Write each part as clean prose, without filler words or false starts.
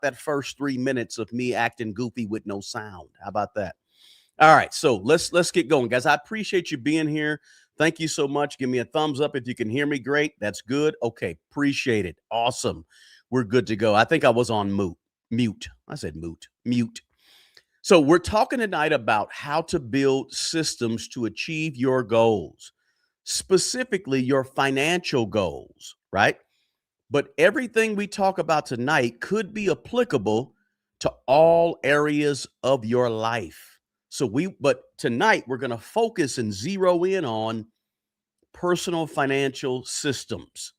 that first 3 minutes of me acting goofy with no sound. How about that? All right, so let's get going, guys. I appreciate you being here. Thank you so much. Give me a thumbs up if you can hear me. Great, that's good. Okay, appreciate it. Awesome. We're good to go. I think I was on mute. Mute. I said mute. Mute. So we're talking tonight about how to build systems to achieve your goals, specifically your financial goals, right? But everything we talk about tonight could be applicable to all areas of your life. But tonight we're going to focus and zero in on personal financial systems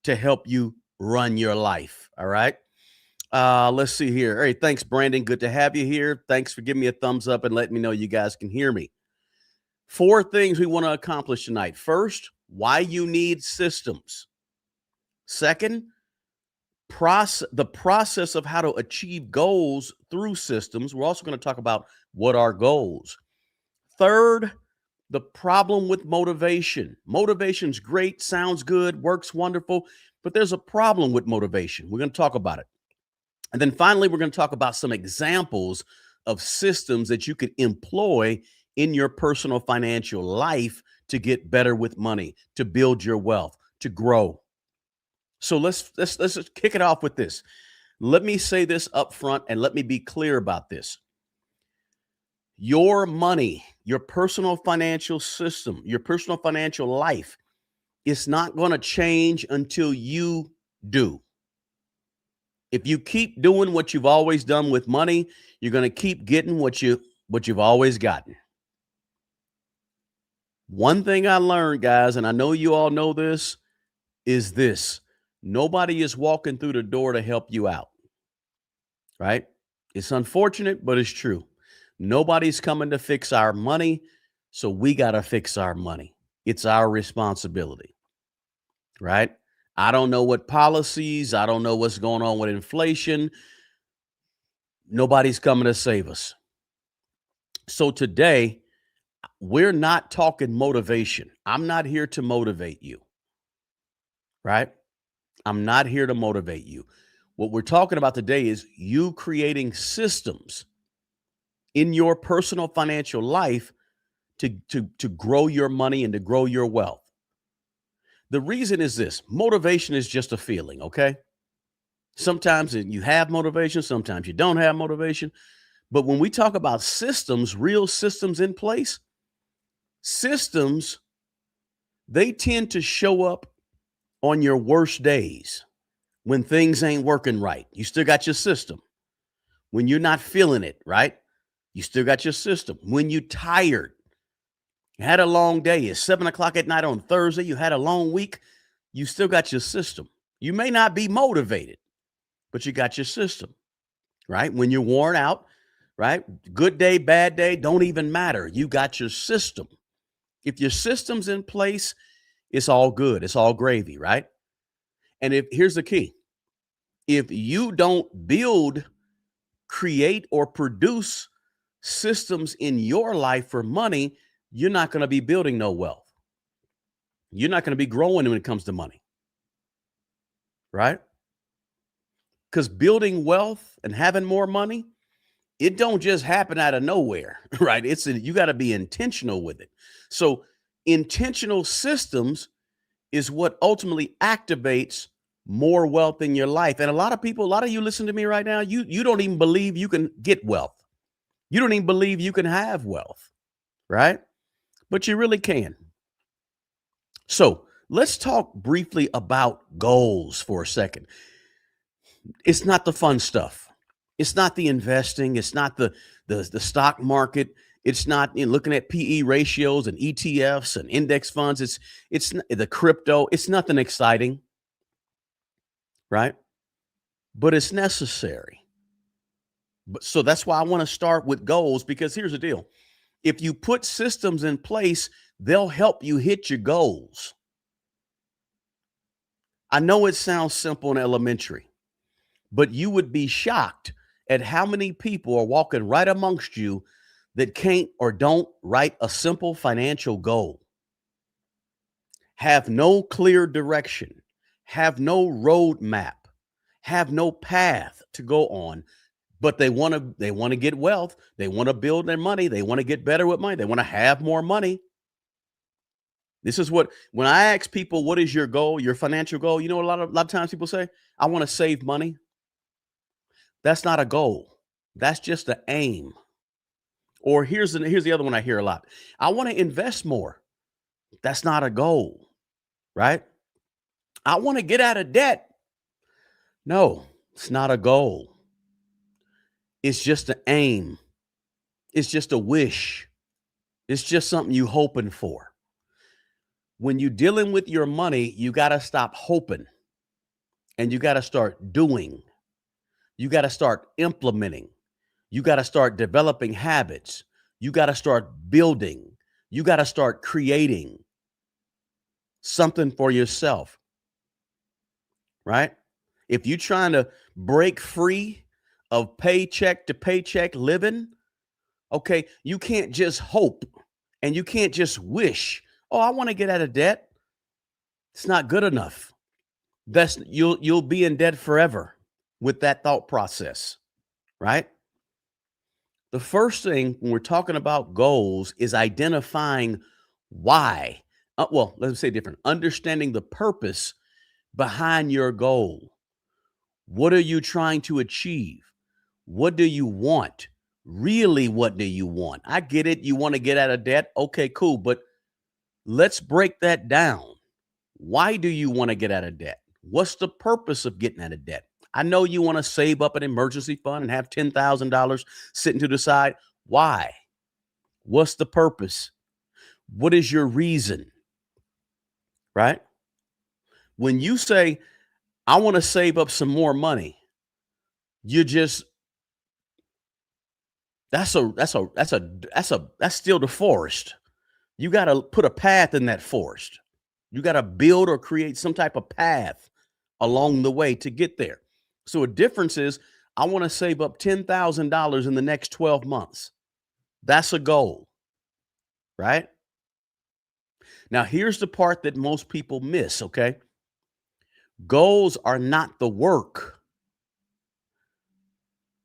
to help you run your life. All right. Let's see here. Hey, thanks, Brandon. Good to have you here. Thanks for giving me a thumbs up and letting me know you guys can hear me. 4 things we want to accomplish tonight. First, why you need systems. Second, the process of how to achieve goals through systems. We're also going to talk about what are goals. Third, the problem with motivation. Motivation's great, sounds good, works wonderful, but there's a problem with motivation. We're going to talk about it. And then finally, we're going to talk about some examples of systems that you could employ in your personal financial life to get better with money, to build your wealth, to grow. So let's kick it off with this. Let me say this up front and let me be clear about this. Your money, your personal financial system, your personal financial life is not going to change until you do. If you keep doing what you've always done with money, you're going to keep getting what you've always gotten. One thing I learned, guys, and I know you all know this, is this. Nobody is walking through the door to help you out, right? It's unfortunate, but it's true. Nobody's coming to fix our money, so we got to fix our money. It's our responsibility, right? I don't know what policies, I don't know what's going on with inflation. Nobody's coming to save us. So today, we're not talking motivation. I'm not here to motivate you, right? I'm not here to motivate you. What we're talking about today is you creating systems in your personal financial life to grow your money and to grow your wealth. The reason is this: motivation is just a feeling, okay? Sometimes you have motivation, sometimes you don't have motivation. But when we talk about systems, real systems in place, systems, they tend to show up on your worst days when things ain't working right. You still got your system. When you're not feeling it, right? You still got your system. When you're tired, you had a long day, it's 7 o'clock at night on Thursday, you had a long week, you still got your system. You may not be motivated, but you got your system, right? When you're worn out, right? Good day, bad day, don't even matter. You got your system. If your system's in place, it's all good. It's all gravy, right? And here's the key. If you don't build, create, or produce systems in your life for money, you're not going to be building no wealth. You're not going to be growing when it comes to money, right? Because building wealth and having more money, it don't just happen out of nowhere, right? You got to be intentional with it. So intentional systems is what ultimately activates more wealth in your life. And a lot of you listen to me right now, you don't even believe you can get wealth. You don't even believe you can have wealth, right? But you really can. So let's talk briefly about goals for a second. It's not the fun stuff. It's not the investing. It's not the stock market. It's not looking at PE ratios and ETFs and index funds. It's the crypto. It's nothing exciting, right? But it's necessary. So that's why I want to start with goals, because here's the deal. If you put systems in place, they'll help you hit your goals. I know it sounds simple and elementary, but you would be shocked at how many people are walking right amongst you that can't or don't write a simple financial goal, have no clear direction, have no roadmap, have no path to go on, but they want to get wealth, they want to build their money, they want to get better with money, they want to have more money. This is what when I ask people, what is your goal, your financial goal? You know, a lot of times people say, I want to save money. That's not a goal. That's just an aim. Or here's the other one I hear a lot. I want to invest more. That's not a goal, right? I want to get out of debt. No, it's not a goal. It's just an aim. It's just a wish. It's just something you hoping for. When you're dealing with your money, you got to stop hoping and you got to start doing. You got to start implementing. You got to start developing habits. You got to start building. You got to start creating something for yourself, right? If you're trying to break free of paycheck to paycheck living, okay, you can't just hope and you can't just wish, oh, I want to get out of debt. It's not good enough. That's you'll be in debt forever with that thought process, right? The first thing when we're talking about goals is identifying why. Well, let's say different. Understanding the purpose behind your goal. What are you trying to achieve? What do you want? Really, what do you want? I get it. You want to get out of debt. Okay, cool. But let's break that down. Why do you want to get out of debt? What's the purpose of getting out of debt? I know you want to save up an emergency fund and have $10,000 sitting to the side. Why? What's the purpose? What is your reason? Right? When you say, I want to save up some more money, you just that's still the forest. You got to put a path in that forest. You got to build or create some type of path along the way to get there. So a difference is I want to save up $10,000 in the next 12 months. That's a goal, right? Now, here's the part that most people miss, okay? Goals are not the work.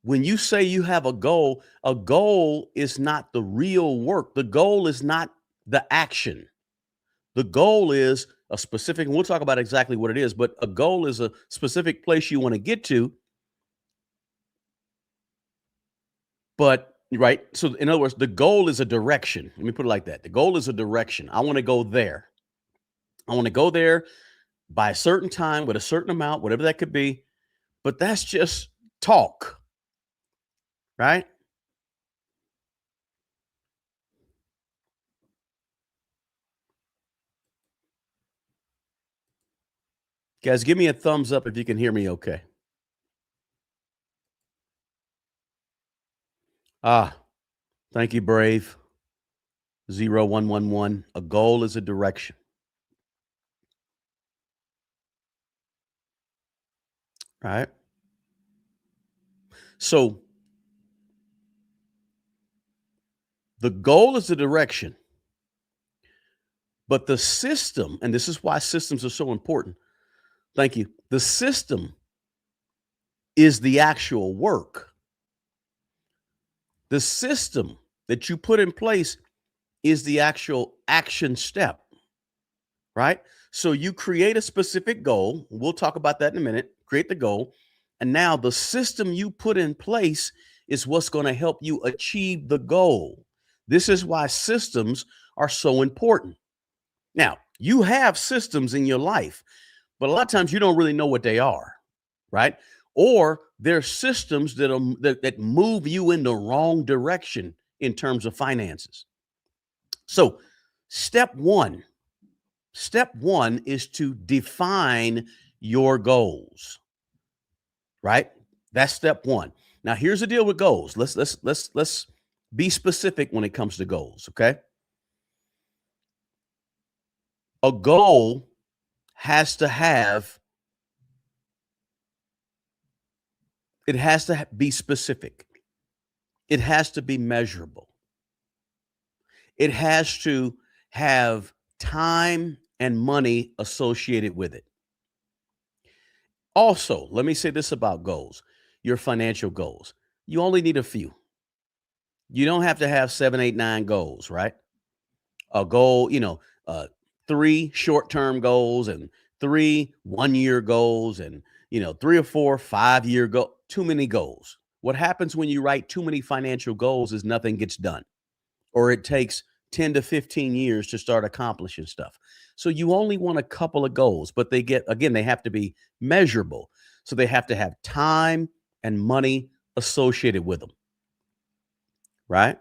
When you say you have a goal is not the real work. The goal is not the action. The goal is a specific, and we'll talk about exactly what it is, but a goal is a specific place you want to get to. But, right. So, in other words, the goal is a direction. Let me put it like that. The goal is a direction. I want to go there. I want to go there by a certain time with a certain amount, whatever that could be. But that's just talk, right? Guys, give me a thumbs up if you can hear me okay. Ah, thank you, Brave. 0111. A goal is a direction. Right. So the goal is the direction, but the system, and this is why systems are so important. Thank you. The system is the actual work. The system that you put in place is the actual action step, right? So you create a specific goal. We'll talk about that in a minute. Create the goal. And now the system you put in place is what's going to help you achieve the goal. This is why systems are so important. Now, you have systems in your life, but a lot of times you don't really know what they are, right? Or they're systems that move you in the wrong direction in terms of finances. So, step one, step one is to define your goals, right? That's step one. Now, here's the deal with goals. Let's be specific when it comes to goals, okay? A goal has to have it has to be specific. It has to be measurable. It has to have time and money associated with it. Also, let me say this about goals, your financial goals. You only need a few. You don't have to have seven, eight, nine goals, right? A goal, three short-term goals and three 1 year goals and, three or four 5 year goal. Too many goals. What happens when you write too many financial goals is nothing gets done, or it takes 10 to 15 years to start accomplishing stuff. So you only want a couple of goals, but they have to be measurable. So they have to have time and money associated with them, right?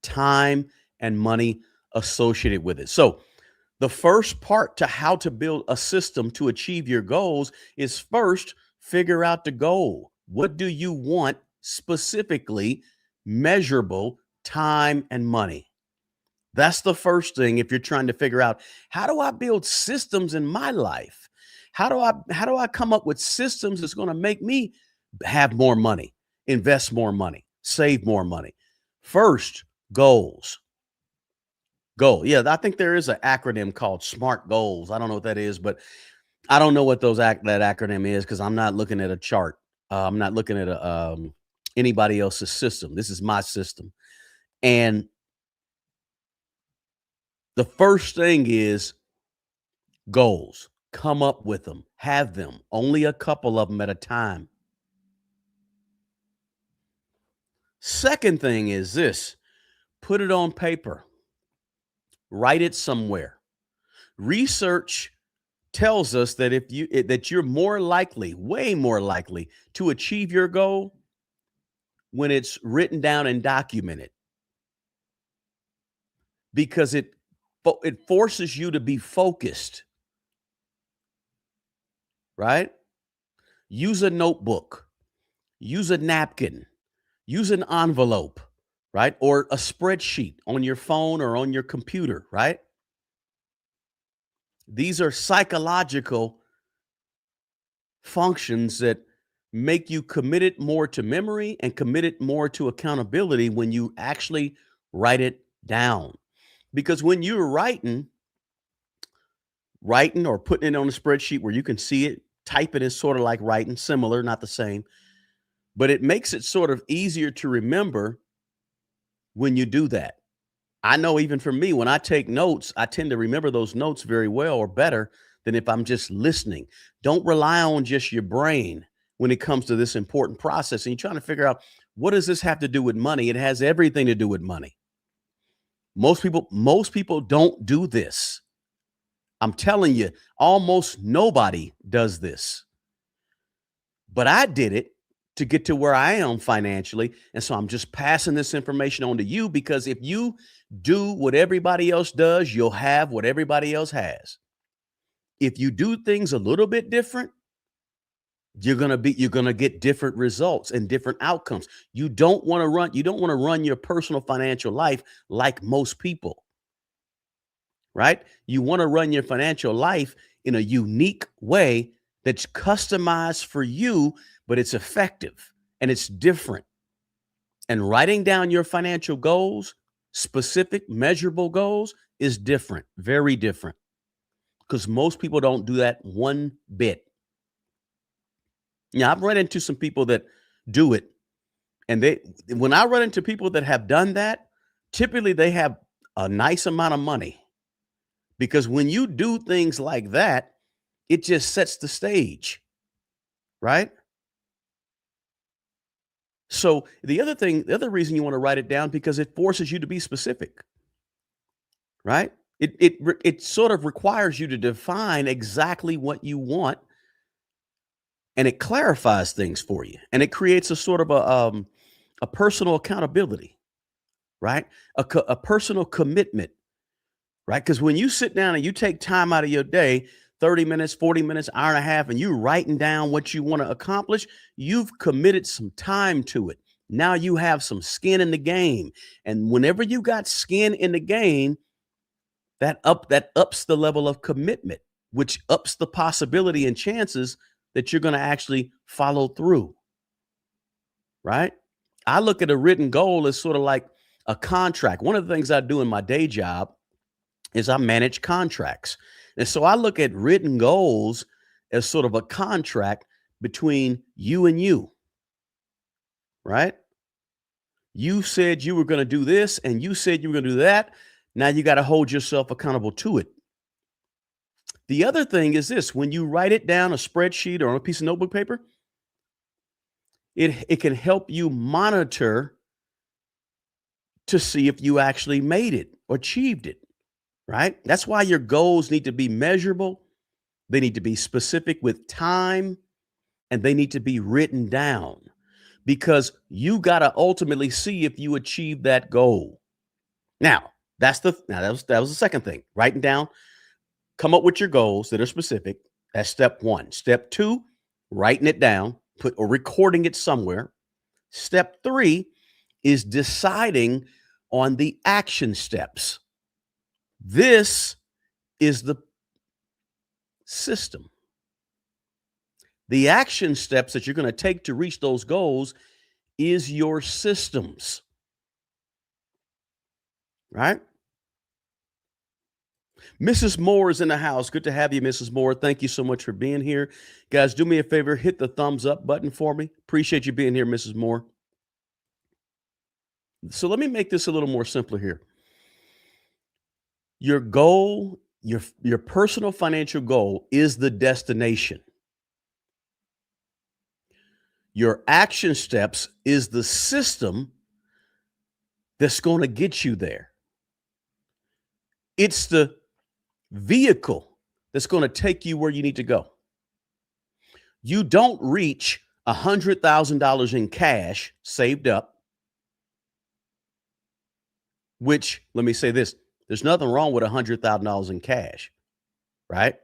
Time and money associated with it. So the first part to how to build a system to achieve your goals is first figure out the goal. What do you want specifically, measurable, time and money? That's the first thing if you're trying to figure out, how do I build systems in my life? How do I come up with systems that's going to make me have more money, invest more money, save more money? First, goals. Goal. Yeah, I think there is an acronym called SMART goals. I don't know what that is, but I don't know what that acronym is because I'm not looking at a chart. I'm not looking at anybody else's system. This is my system. And the first thing is goals. Come up with them. Have them. Only a couple of them at a time. Second thing is this: put it on paper. Write it somewhere. Research tells us that that you're more likely, way more likely to achieve your goal when it's written down and documented, because it forces you to be focused, right? Use a notebook, use a napkin, use an envelope, right? Or a spreadsheet on your phone or on your computer, right? These are psychological functions that make you committed more to memory and committed more to accountability when you actually write it down. Because when you're writing or putting it on a spreadsheet where you can see it, typing is sort of like writing, similar, not the same, but it makes it sort of easier to remember when you do that. I know even for me, when I take notes, I tend to remember those notes very well or better than if I'm just listening. Don't rely on just your brain when it comes to this important process. And you're trying to figure out, what does this have to do with money? It has everything to do with money. Most people don't do this. I'm telling you, almost nobody does this. But I did it to get to where I am financially. And so I'm just passing this information on to you, because if you do what everybody else does, you'll have what everybody else has. If you do things a little bit different, you're going to get different results and different outcomes. You don't want to run your personal financial life like most people, right? You want to run your financial life in a unique way that's customized for you, but it's effective and it's different. And writing down your financial goals, specific, measurable goals, is different, very different, because most people don't do that one bit. Yeah, I've run into some people that do it, and when I run into people that have done that, typically they have a nice amount of money, because when you do things like that, it just sets the stage, right? So the other reason you want to write it down, because it forces you to be specific, right? It sort of requires you to define exactly what you want, and it clarifies things for you, and it creates a sort of a personal accountability, right? A personal commitment, right? Because when you sit down and you take time out of your day, 30 minutes, 40 minutes, hour and a half, and you writing down what you want to accomplish, you've committed some time to it. Now you have some skin in the game. And whenever you got skin in the game, that ups the level of commitment, which ups the possibility and chances that you're going to actually follow through, right? I look at a written goal as sort of like a contract. One of the things I do in my day job is I manage contracts. And so I look at written goals as sort of a contract between you and you, right? You said you were going to do this and you said you were going to do that. Now you got to hold yourself accountable to it. The other thing is this: when you write it down a spreadsheet or on a piece of notebook paper, it can help you monitor to see if you actually made it or achieved it, right? That's why your goals need to be measurable, they need to be specific with time, and they need to be written down because you got to ultimately see if you achieve that goal. Now, that was the second thing. Writing down, come up with your goals that are specific. That's step 1. Step 2, writing it down, put or recording it somewhere. Step 3 is deciding on the action steps. This is the system. The action steps that you're going to take to reach those goals is your systems. Right? Mrs. Moore is in the house. Good to have you, Mrs. Moore. Thank you so much for being here. Guys, do me a favor, hit the thumbs up button for me. Appreciate you being here, Mrs. Moore. So let me make this a little more simpler here. Your goal, your personal financial goal is the destination. Your action steps is the system that's going to get you there. It's the vehicle that's going to take you where you need to go. You don't reach $100,000 in cash saved up, which, let me say this, there's nothing wrong with $100,000 in cash, right?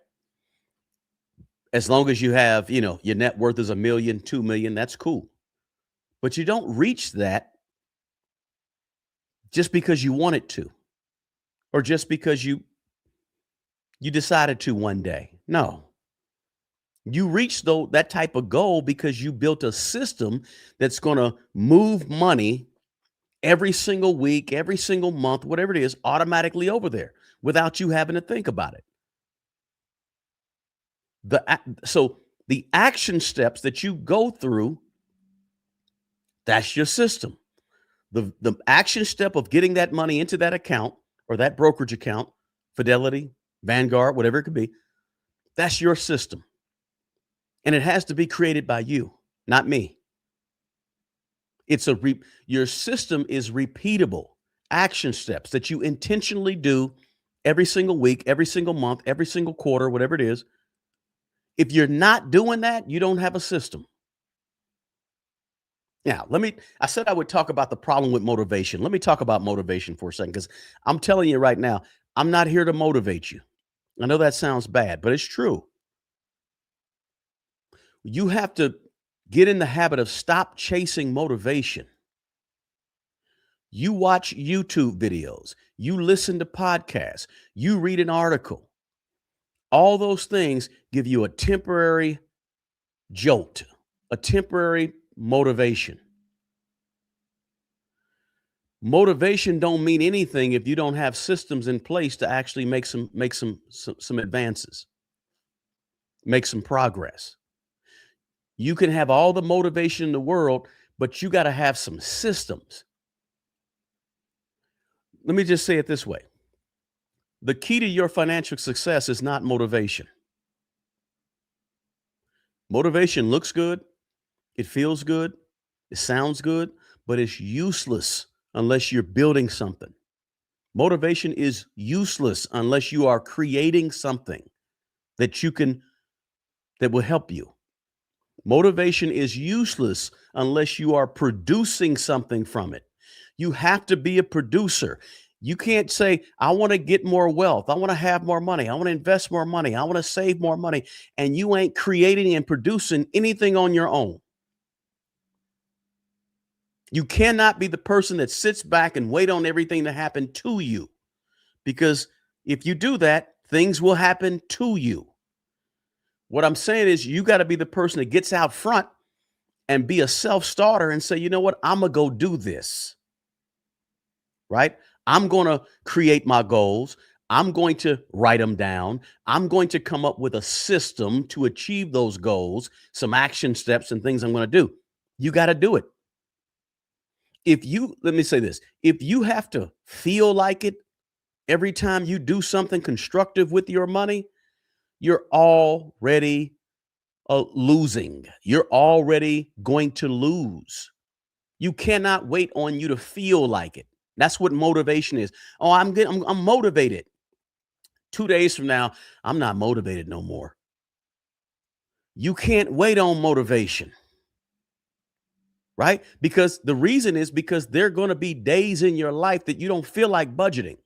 As long as you have, your net worth is $1 million, $2 million, that's cool. But you don't reach that just because you want it to, or just because you decided to one day. No. You reach that type of goal because you built a system that's going to move money every single week, every single month, whatever it is, automatically over there without you having to think about it. So the action steps that you go through, that's your system. The action step of getting that money into that account or that brokerage account, Fidelity, Vanguard, whatever it could be, that's your system. And it has to be created by you, not me. Your system is repeatable action steps that you intentionally do every single week, every single month, every single quarter, whatever it is. If you're not doing that, you don't have a system. Now, I said I would talk about the problem with motivation. Let me talk about motivation for a second, because I'm telling you right now, I'm not here to motivate you. I know that sounds bad, but it's true. You have to get in the habit of stop chasing motivation. You watch YouTube videos, you listen to podcasts, you read an article. All those things give you a temporary jolt, a temporary motivation. Motivation don't mean anything if you don't have systems in place to actually make some advances, make some progress. You can have all the motivation in the world, but you got to have some systems. Let me just say it this way. The key to your financial success is not motivation. Motivation looks good, it feels good, it sounds good, but it's useless unless you're building something. Motivation is useless unless you are creating something that will help you. Motivation is useless unless you are producing something from it. You have to be a producer. You can't say, I want to get more wealth. I want to have more money. I want to invest more money. I want to save more money. And you ain't creating and producing anything on your own. You cannot be the person that sits back and wait on everything to happen to you. Because if you do that, things will happen to you. What I'm saying is you got to be the person that gets out front and be a self-starter and say, you know what? I'm going to go do this. Right? I'm going to create my goals. I'm going to write them down. I'm going to come up with a system to achieve those goals, some action steps and things I'm going to do. You got to do it. Let me say this, if you have to feel like it every time you do something constructive with your money, you're already losing. You're already going to lose. You cannot wait on you to feel like it. That's what motivation is. Oh, I'm motivated. 2 days from now, I'm not motivated no more. You can't wait on motivation, right? Because the reason is because there are going to be days in your life that you don't feel like budgeting.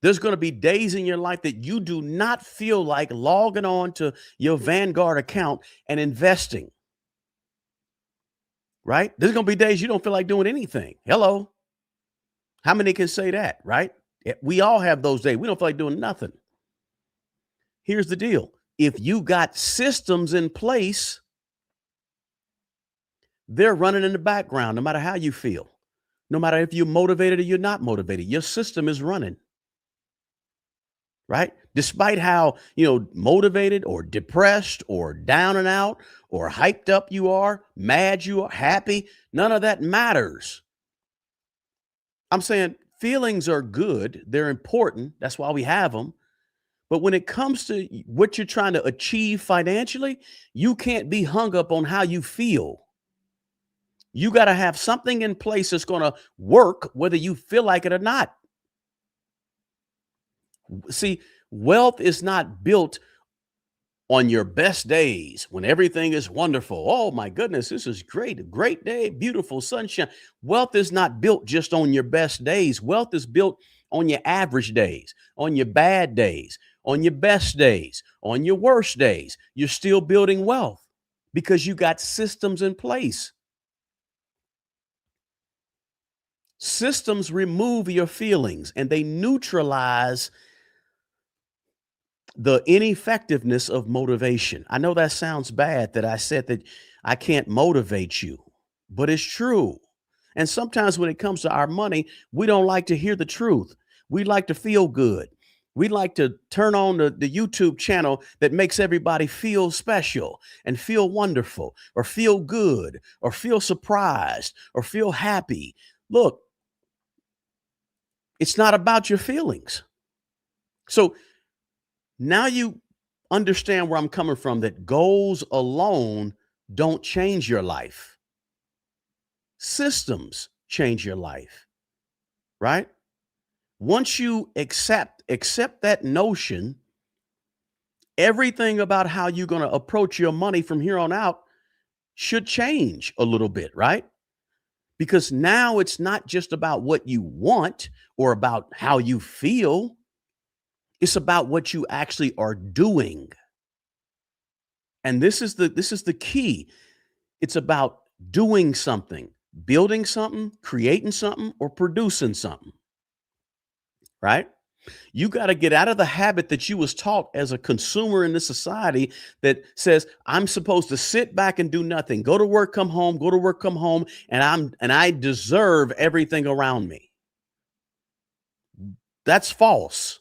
There's going to be days in your life that you do not feel like logging on to your Vanguard account and investing, right? There's going to be days you don't feel like doing anything. Hello. How many can say that, right? We all have those days. We don't feel like doing nothing. Here's the deal. If you got systems in place, they're running in the background, no matter how you feel, no matter if you're motivated or you're not motivated, your system is running. Right? Despite how, motivated or depressed or down and out or hyped up you are, mad you are, happy, none of that matters. I'm saying feelings are good. They're important. That's why we have them. But when it comes to what you're trying to achieve financially, you can't be hung up on how you feel. You got to have something in place that's going to work, whether you feel like it or not. See, wealth is not built on your best days when everything is wonderful. Oh my goodness, this is great. A great day, beautiful sunshine. Wealth is not built just on your best days. Wealth is built on your average days, on your bad days, on your best days, on your worst days. You're still building wealth because you got systems in place. Systems remove your feelings and they neutralize the ineffectiveness of motivation. I know that sounds bad that I said that I can't motivate you, but it's true. And sometimes when it comes to our money, we don't like to hear the truth. We like to feel good. We like to turn on the YouTube channel that makes everybody feel special and feel wonderful or feel good or feel surprised or feel happy. Look, it's not about your feelings. So now you understand where I'm coming from, that goals alone don't change your life. Systems change your life, right? Once you accept that notion, everything about how you're going to approach your money from here on out should change a little bit, right? Because now it's not just about what you want or about how you feel. It's about what you actually are doing. And this is the key. It's about doing something, building something, creating something, or producing something. Right? You got to get out of the habit that you was taught as a consumer in this society that says I'm supposed to sit back and do nothing, go to work, come home, go to work, come home, and I deserve everything around me. That's false.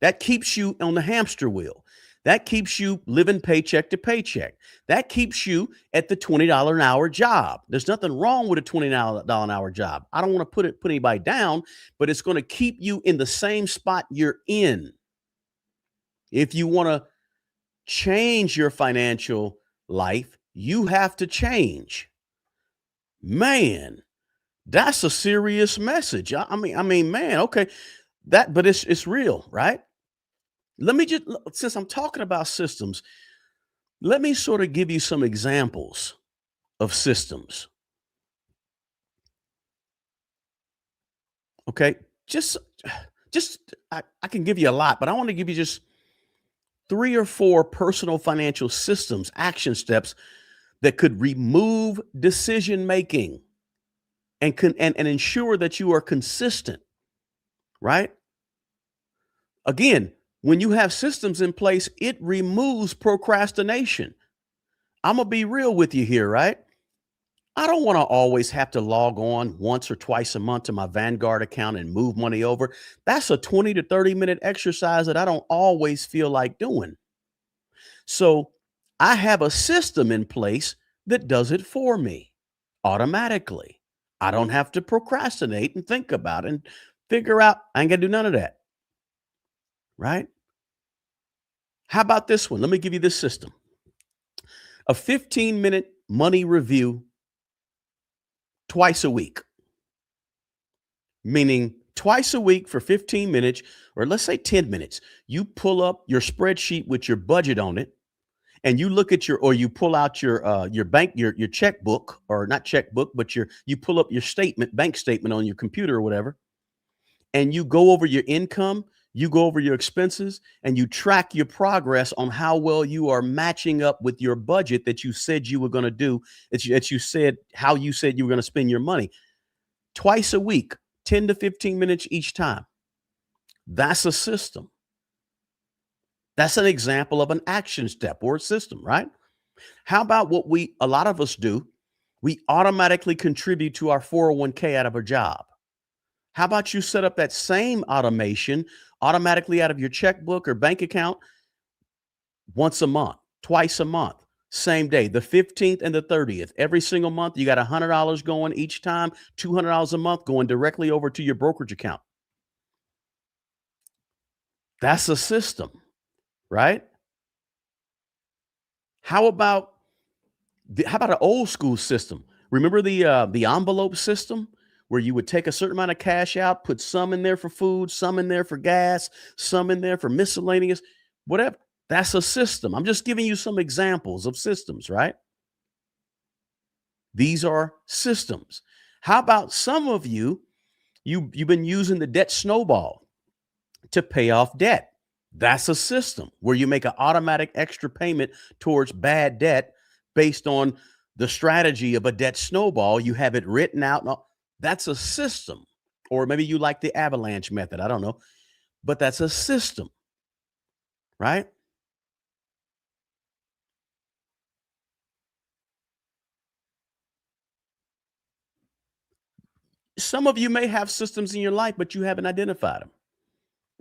That keeps you on the hamster wheel. That keeps you living paycheck to paycheck. That keeps you at the $20 an hour job. There's nothing wrong with a $20 an hour job. I don't want to put anybody down, but it's going to keep you in the same spot you're in. If you want to change your financial life, you have to change. Man, that's a serious message. I mean, man, okay. But it's real, right? Let me just, since I'm talking about systems, let me sort of give you some examples of systems. Okay. Just I can give you a lot, but I want to give you just 3 or 4 personal financial systems, action steps that could remove decision making and ensure that you are consistent, right? Again, when you have systems in place, it removes procrastination. I'm going to be real with you here, right? I don't want to always have to log on once or twice a month to my Vanguard account and move money over. That's a 20 to 30-minute exercise that I don't always feel like doing. So I have a system in place that does it for me automatically. I don't have to procrastinate and think about it and figure out. I ain't got to do none of that. Right? How about this one? Let me give you this system: a 15-minute money review twice a week, meaning twice a week for 15 minutes, or let's say 10 minutes. You pull up your spreadsheet with your budget on it, and you look at or you pull out your bank, your checkbook, or not checkbook, but you pull up your bank statement on your computer or whatever, and you go over your income, you go over your expenses, and you track your progress on how well you are matching up with your budget that you said you were going to do, that you said how you said you were going to spend your money. Twice a week, 10 to 15 minutes each time. That's a system. That's an example of an action step or a system, right? How about what a lot of us do? We automatically contribute to our 401k out of a job. How about you set up that same automation automatically out of your checkbook or bank account once a month, twice a month, same day, the 15th and the 30th. Every single month, you got $100 going each time, $200 a month going directly over to your brokerage account. That's a system, right? How about an old school system? Remember the envelope system, where you would take a certain amount of cash out, put some in there for food, some in there for gas, some in there for miscellaneous, whatever. That's a system. I'm just giving you some examples of systems, right? These are systems. How about some of you've been using the debt snowball to pay off debt? That's a system where you make an automatic extra payment towards bad debt based on the strategy of a debt snowball. You have it written out. That's a system. Or maybe you like the avalanche method. I don't know. But that's a system, right? Some of you may have systems in your life, but you haven't identified them.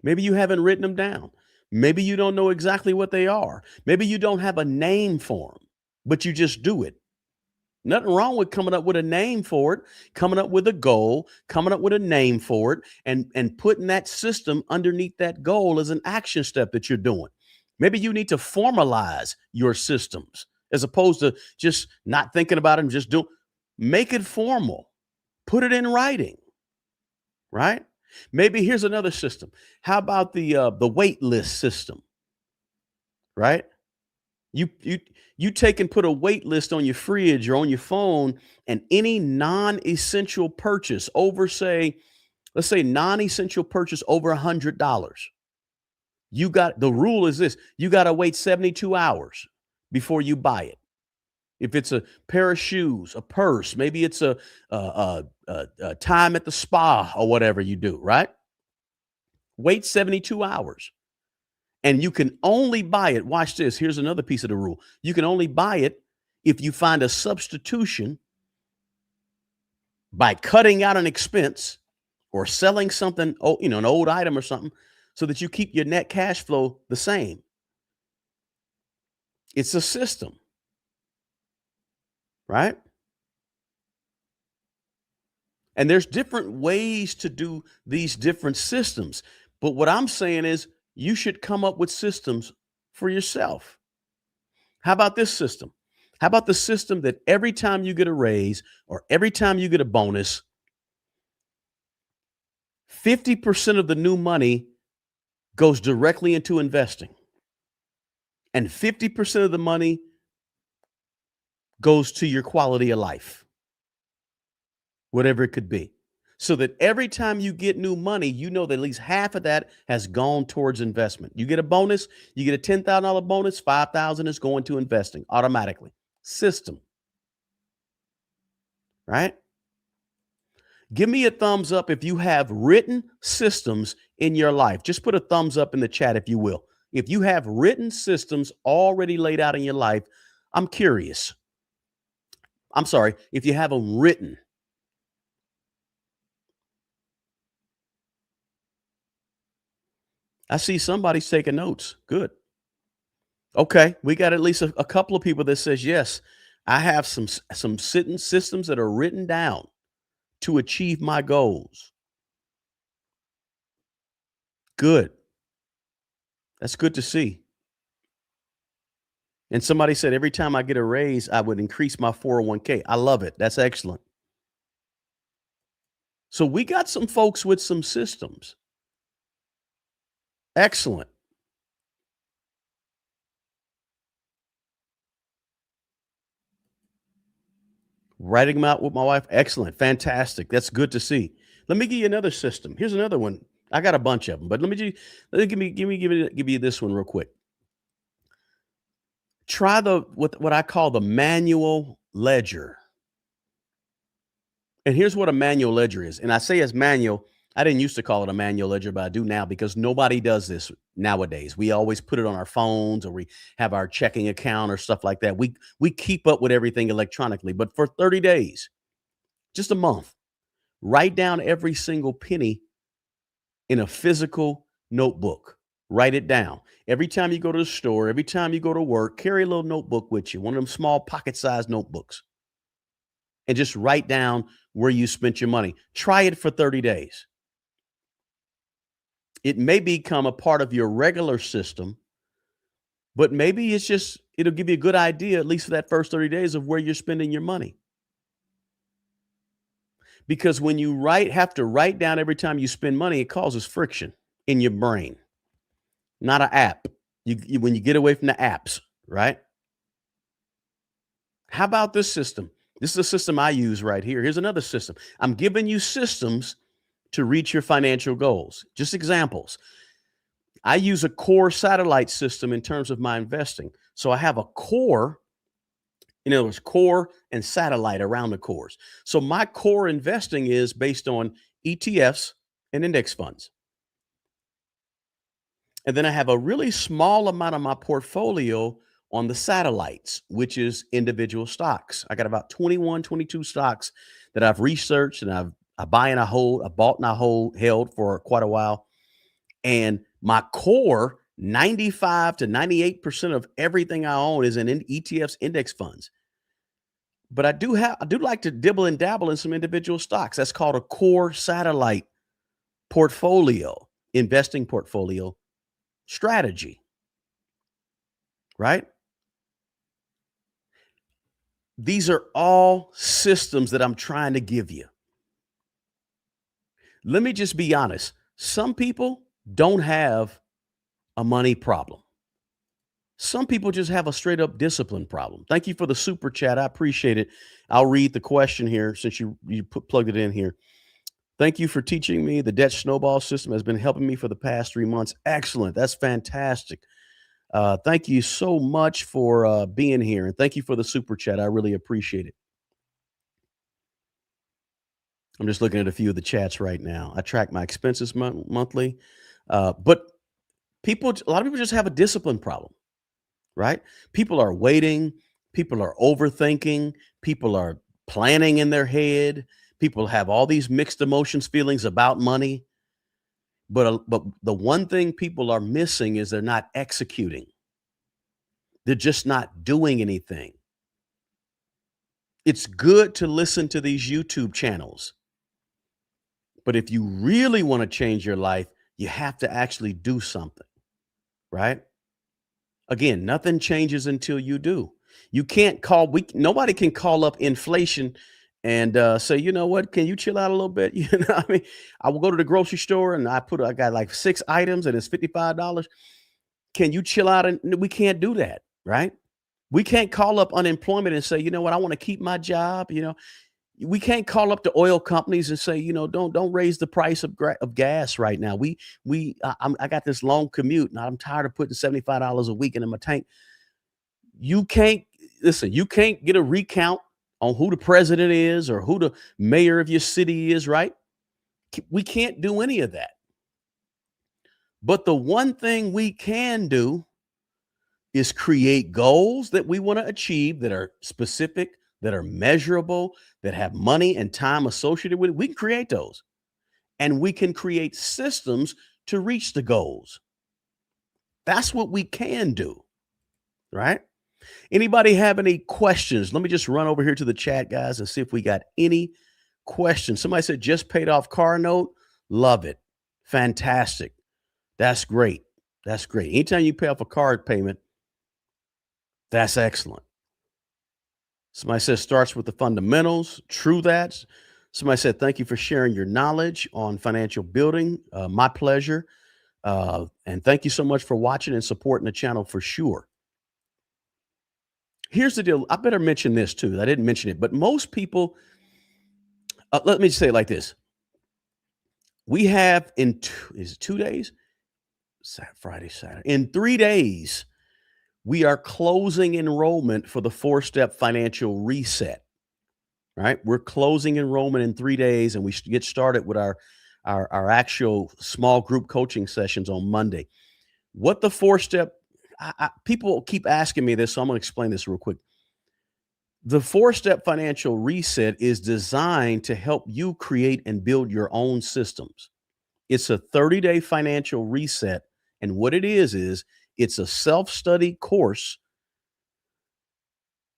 Maybe you haven't written them down. Maybe you don't know exactly what they are. Maybe you don't have a name for them, but you just do it. Nothing wrong with coming up with a name for it, coming up with a goal, coming up with a name for it, and putting that system underneath that goal as an action step that you're doing. Maybe you need to formalize your systems as opposed to just not thinking about it and just make it formal. Put it in writing, right? Maybe here's another system. How about the wait list system, right? You you you take and put a wait list on your fridge or on your phone, and any non-essential purchase over, say, let's say non-essential purchase over $100. The rule is this: you got to wait 72 hours before you buy it. If it's a pair of shoes, a purse, maybe it's a time at the spa or whatever you do, right? Wait 72 hours. And you can only buy it. Watch this. Here's another piece of the rule. You can only buy it if you find a substitution by cutting out an expense or selling something, an old item or something, so that you keep your net cash flow the same. It's a system, right? And there's different ways to do these different systems. But what I'm saying is you should come up with systems for yourself. How about this system? How about the system that every time you get a raise or every time you get a bonus, 50% of the new money goes directly into investing, and 50% of the money goes to your quality of life, whatever it could be. So that every time you get new money, you know that at least half of that has gone towards investment. You get a bonus, you get a $10,000 bonus, 5,000 is going to investing automatically. System, right? Give me a thumbs up if you have written systems in your life. Just put a thumbs up in the chat, if you will. If you have written systems already laid out in your life, I'm curious. I'm sorry, if you have them written. I see somebody's taking notes. Good. Okay, we got at least a couple of people that says yes. I have some sitting systems that are written down to achieve my goals. Good. That's good to see. And somebody said every time I get a raise, I would increase my 401k. I love it. That's excellent. So we got some folks with some systems. Excellent. Writing them out with my wife. Excellent. Fantastic. That's good to see. Let me give you another system. Here's another one. I got a bunch of them, but let me give you this one real quick. Try what I call the manual ledger. And here's what a manual ledger is. And I say as manual, I didn't used to call it a manual ledger, but I do now because nobody does this nowadays. We always put it on our phones or we have our checking account or stuff like that. We keep up with everything electronically. But for 30 days, just a month, write down every single penny in a physical notebook. Write it down. Every time you go to the store, every time you go to work, carry a little notebook with you, one of them small pocket-sized notebooks, and just write down where you spent your money. Try it for 30 days. It may become a part of your regular system, but maybe it'll give you a good idea, at least for that first 30 days, of where you're spending your money. Because when you have to write down every time you spend money, it causes friction in your brain. Not an app. When you get away from the apps, right? How about this system? This is a system I use right here. Here's another system. I'm giving you systems to reach your financial goals. Just examples. I use a core satellite system in terms of my investing. So I have a core, in other words, core and satellite around the cores. So my core investing is based on ETFs and index funds. And then I have a really small amount of my portfolio on the satellites, which is individual stocks. I got about 21, 22 stocks that I've researched and I buy and I hold, I bought and I held for quite a while. And my core, 95 to 98% of everything I own is in ETFs, index funds. But I do like to dibble and dabble in some individual stocks. That's called a core satellite portfolio, investing portfolio strategy, right? These are all systems that I'm trying to give you. Let me just be honest. Some people don't have a money problem. Some people just have a straight up discipline problem. Thank you for the super chat. I appreciate it. I'll read the question here since you plugged it in here. Thank you for teaching me. The debt snowball system has been helping me for the past 3 months. Excellent. That's fantastic. Thank you so much for being here. And thank you for the super chat. I really appreciate it. I'm just looking at a few of the chats right now. I track my expenses monthly. But a lot of people just have a discipline problem, right? People are waiting. People are overthinking. People are planning in their head. People have all these mixed emotions, feelings about money. But the one thing people are missing is they're not executing. They're just not doing anything. It's good to listen to these YouTube channels. But if you really want to change your life, you have to actually do something, right? Again, nothing changes until you do. You can't nobody can call up inflation and say, you know what, can you chill out a little bit? You know what I mean? I will go to the grocery store and I got like 6 items and it's $55. Can you chill out? And we can't do that, right? We can't call up unemployment and say, you know what, I want to keep my job. We can't call up the oil companies and say, don't raise the price of gas right now. I got this long commute and I'm tired of putting $75 a week in my tank. You can't You can't get a recount on who the president is or who the mayor of your city is, right? We can't do any of that. But the one thing we can do is create goals that we want to achieve that are specific, that are measurable, that have money and time associated with it, we can create those. And we can create systems to reach the goals. That's what we can do, right? Anybody have any questions? Let me just run over here to the chat, guys, and see if we got any questions. Somebody said just paid off car note. Love it. Fantastic. That's great. That's great. Anytime you pay off a card payment, that's excellent. Somebody says starts with the fundamentals. True that. Somebody said thank you for sharing your knowledge on financial building. My pleasure. And thank you so much for watching and supporting the channel for sure. Here's the deal. I better mention this too. I didn't mention it, but most people, let me say it like this. We have is it 2 days? Friday, Saturday. In 3 days, we are closing enrollment for the 4-step financial reset, right? We're closing enrollment in 3 days, and we get started with our actual small group coaching sessions on Monday. What the 4-step, people keep asking me this, so I'm going to explain this real quick. The 4-step financial reset is designed to help you create and build your own systems. It's a 30-day financial reset. And what it is it's a self-study course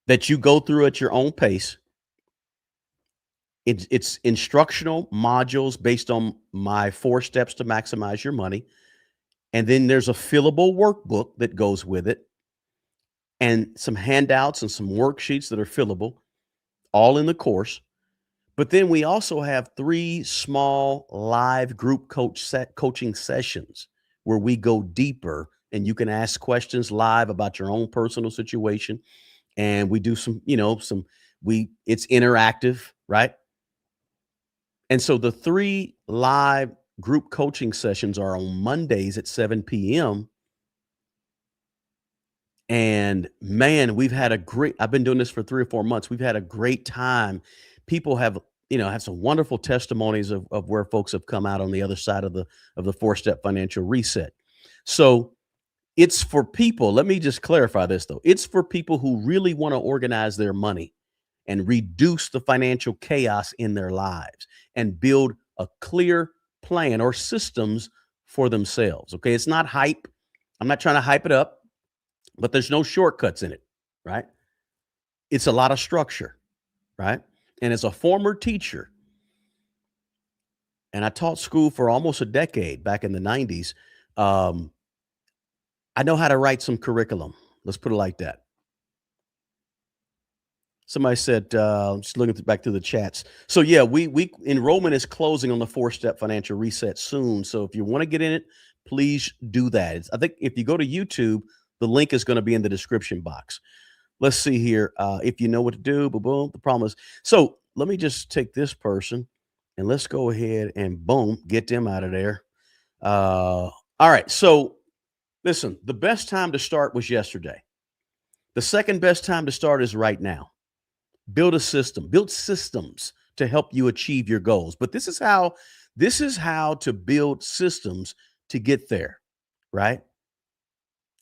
that you go through at your own pace. It's instructional modules based on my 4 steps to maximize your money. And then there's a fillable workbook that goes with it, and some handouts and some worksheets that are fillable, all in the course. But then we also have 3 small live group coaching sessions where we go deeper, and you can ask questions live about your own personal situation. And we do some, it's interactive, right? And so the 3 live group coaching sessions are on Mondays at 7 p.m. And man, I've been doing this for 3 or 4 months. We've had a great time. People have some wonderful testimonies of where folks have come out on the other side of the 4-step financial reset. So it's for people. Let me just clarify this though. It's for people who really want to organize their money and reduce the financial chaos in their lives and build a clear plan or systems for themselves. Okay. It's not hype. I'm not trying to hype it up, but there's no shortcuts in it, right? It's a lot of structure, right? And as a former teacher, and I taught school for almost a decade back in the 90s, I know how to write some curriculum. Let's put it like that. Somebody said, just looking back through the chats. So yeah, we enrollment is closing on the 4-step financial reset soon. So if you want to get in it, please do that. I think if you go to YouTube, the link is going to be in the description box. Let's see here. If you know what to do, boom. The problem is, so let me just take this person and let's go ahead and boom, get them out of there. All right. So listen, the best time to start was yesterday. The second best time to start is right now. Build systems to help you achieve your goals. But this is how to build systems to get there, right?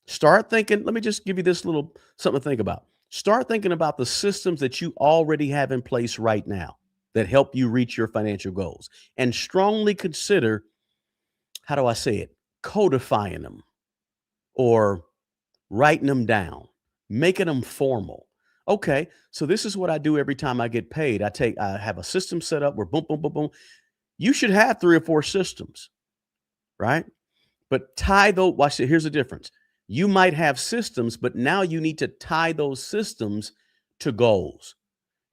Start thinking, let me just give you this little something to think about. Start thinking about the systems that you already have in place right now that help you reach your financial goals, and strongly consider, how do I say it? Codifying them or writing them down, making them formal. Okay, so this is what I do every time I get paid. I have a system set up where boom, boom, boom, boom. You should have 3 or 4 systems, right? But watch it. Here's the difference. You might have systems, but now you need to tie those systems to goals.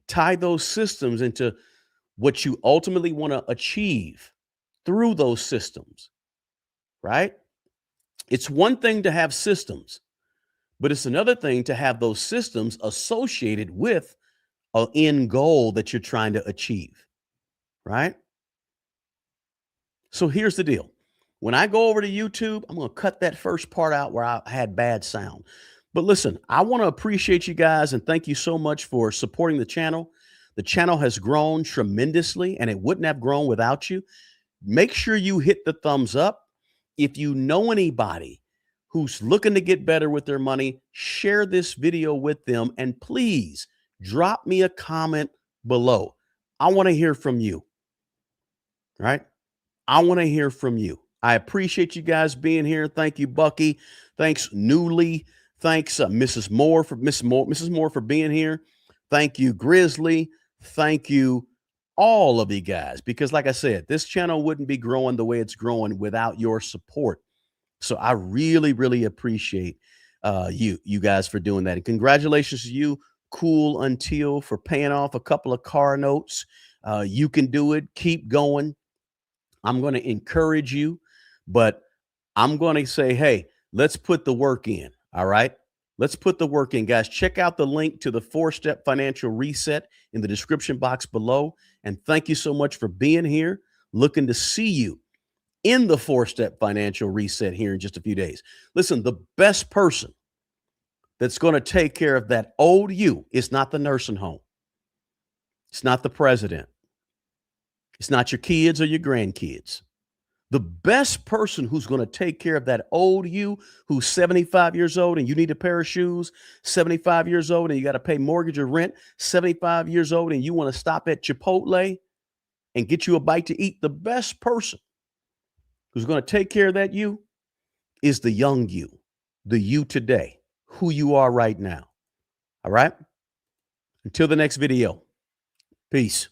Tie those systems into what you ultimately want to achieve through those systems, right? It's one thing to have systems, but it's another thing to have those systems associated with an end goal that you're trying to achieve, right? So here's the deal. When I go over to YouTube, I'm going to cut that first part out where I had bad sound. But listen, I want to appreciate you guys and thank you so much for supporting the channel. The channel has grown tremendously, and it wouldn't have grown without you. Make sure you hit the thumbs up. If you know anybody who's looking to get better with their money, share this video with them, and please drop me a comment below. I want to hear from you, right? I want to hear from you. I appreciate you guys being here. Thank you, Bucky. Thanks, Newly. Thanks, Mrs. Moore for being here. Thank you, Grizzly. Thank you, all of you guys, because like I said, this channel wouldn't be growing the way it's growing without your support. So I really, really appreciate you guys for doing that. And congratulations to you, Cool Until, for paying off a couple of car notes. You can do it. Keep going. I'm going to encourage you, but I'm going to say, hey, let's put the work in. All right. Let's put the work in, guys. Check out the link to the 4-step financial reset in the description box below. And thank you so much for being here. Looking to see you in the 4-step financial reset here in just a few days. Listen, the best person that's going to take care of that old you is not the nursing home. It's not the president. It's not your kids or your grandkids. The best person who's going to take care of that old you who's 75 years old and you need a pair of shoes, 75 years old and you got to pay mortgage or rent, 75 years old and you want to stop at Chipotle and get you a bite to eat, the best person who's going to take care of that you is the young you, the you today, who you are right now. All right? Until the next video, peace.